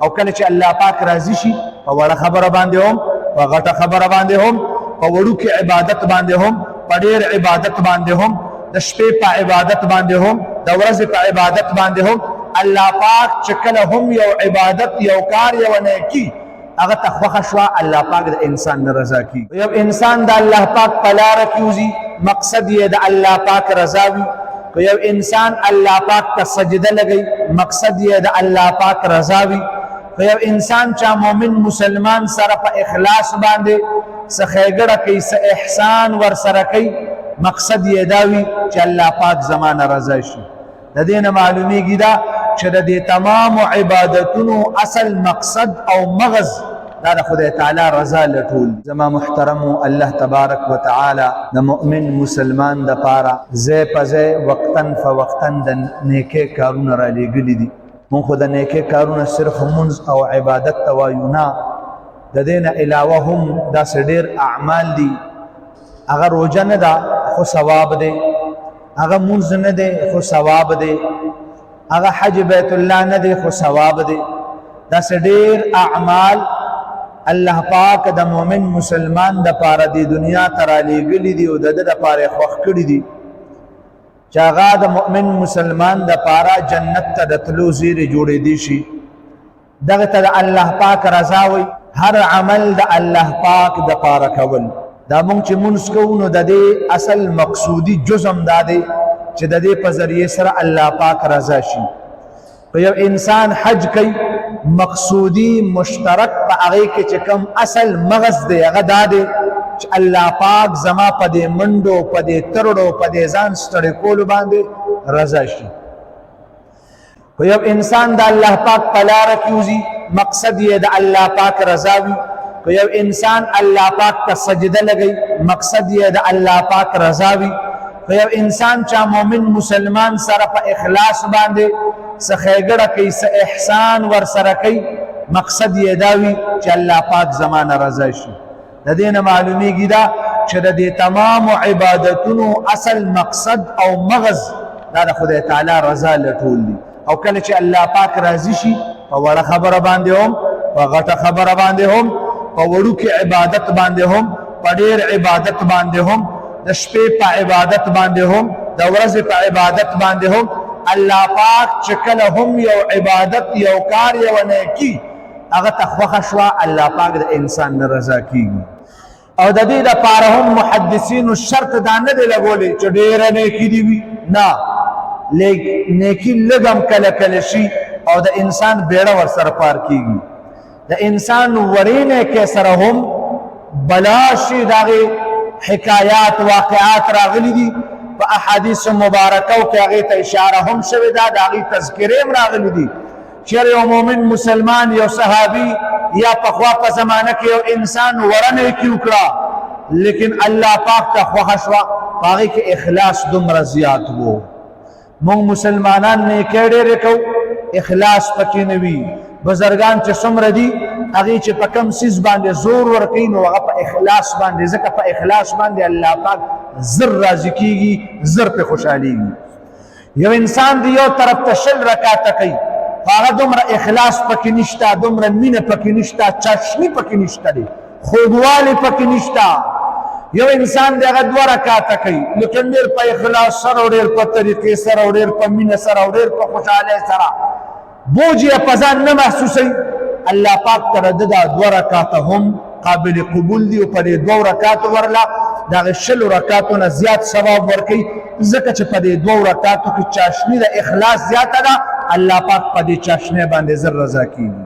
او کله چې الله پاک راضي شي په وړه خبره باندې هم په غټه خبره باندې هم په وړوکې عبادت باندې هم په ډېر عبادت باندې هم د شپې په عبادت باندې هم د ورځې په عبادت باندې هم الله پاک چې کله هم یو عبادت یو کار یو نیکي هغه ته خوښه شوه الله پاک د انسان نه رضا کېږي. یو انسان د الله پاک په لاره کې وځي مقصد یې د الله پاک رضا وي. که یو انسان الله پاک ته سجده لګوي مقصد یې د الله پاک رضا وي. که یو انسان چا مؤمن مسلمان سره په اخلاص باندې څه ښېګړه کوي څه احسان ورسره کوي مقصد یې دا وي چې الله پاک زما نه رضا شي. د دې نه معلومیږي دا چې د دې تمامو عبادتونو اصل مقصد او مغز دا د خدای تعالی رضا لټول. زما محترمو الله تبارک وتعالی د مؤمن مسلمان دپاره ځای په ځای وقتن فوقتن د نیکۍ کارونه رالیږلي دي. مونږ خو د نیکۍ کارونه صرف منځ او عبادت ته وایو نه، د دې نه علاوه هم داسې ډېر اعمال دي. هغه روژه نه ده خو ثواب دی، هغه مونځ نه دی خو ثواب دی، هغه حج بیت الله نه دی خو ثواب دی. داسې ډېر اعمال الله پاک د مؤمن مسلمان دپاره د دنیا ته رالیږلي دي او د ده دپاره یې خوښ کړي دي چې هغه د مؤمن مسلمان دپاره جنت ته د تلو زیرې جوړېدی شي. دغه ته د الله پاک رضا وایي. هر عمل د الله پاک دپاره کول. دا مونږ چې مونځ کوو نو د دې اصل مقصودي جزم دا دی چې د دې په ذریعې سره الله پاک رضا شي. که یو انسان حج کوي مقصودی مشترک په هغې کې چې کوم اصل مغز دی هغه دا دی چې الله پاک زما په دې منډو په دې ترړو په دې ځان ستړی کولو باندې رضا شي. که یو انسان د الله پاک په لاره کې وځي مقصد یې د الله پاک رضا وي. که یو انسان الله پاک ته سجده لګوي مقصد یې د الله پاک رضا وي. که یو انسان چا مؤمن مسلمان سره په اخلاص باندې څه ښېګړه کوي څه احسان ورسره کوي مقصد یې دا وي چې الله پاک زما نه رضا شي. د دې نه معلومیږي دا چې د دې تمامو عبادتونو اصل مقصد او مغز دا د خدای تعالی رضا لټول دي. او کله چې الله پاک راضي شي په وړه خبره باندې هم په غټه خبره باندې هم په وړوکې عبادت باندې هم په ډېر عبادت باندې هم د شپې په عبادت باندې هم د ورځې په عبادت باندې هم الله پاک چې کله هم یو عبادت یو کار یو نیکي هغه ته خوښه شوه الله پاک د انسان نه رضا کېږي. او د دې دپاره هم محدثینو شرط دا نه دی لګولی چې ډېره نیکي دي وي، نه، نیکي لږ هم کله کله شي او د انسان بیړه ورسره پار کېږي. د انسان وړې نیکۍ سره هم بلا شي د هغې حکایات واقعات راغلي دي. په احادیثو مبارکو کې هغې ته اشاره هم شوې ده، د هغې تذکرې هم راغلي دي. چېرې یو مؤمن مسلمان یو صحابي یا پخوا په زمانه کې یو انسان وړه نیکي وکړه لیکن الله پاک ته خوښه شوه، په هغې کې اخلاص دومره زیات و. موږ مسلمانان نیکۍ ډېرې کوو اخلاص پکې نه وي. بزرګان چې څومره دي هغې چې په کم څیز باندې زور ورکوي نو هغه په اخلاص باندې، ځکه په اخلاص باندې الله پاک زر راضي کېږي، زر پرې خوشحالېږي. یو انسان دی یو طرف ته 20 رکعته کوي خو هغه دومره اخلاص پکې نشته، دومره مینه پکې نشته، چاشني پکې نشته دی، خوږوالی پکې نشته. یو انسان دی هغه 2 رکعته کوي لیکن ډېر په اخلاص سره او ډېر په طریقې سره او ډېر په مینه سره او ډېر په خوشحالۍ سره بوج یې په ځان نه محسوسوي. الله پاک ته د دا 2 رکعته هم قابل قبول دي او په دې 2 رکعتو ورله د هغې 20 رکعتو نه زیات ثواب ورکوي، ځکه چې په دې 2 رکعتو کې چاشني د اخلاص زیاته ده. الله پاک په دې چاشنۍ باندې زر رضا کېږي.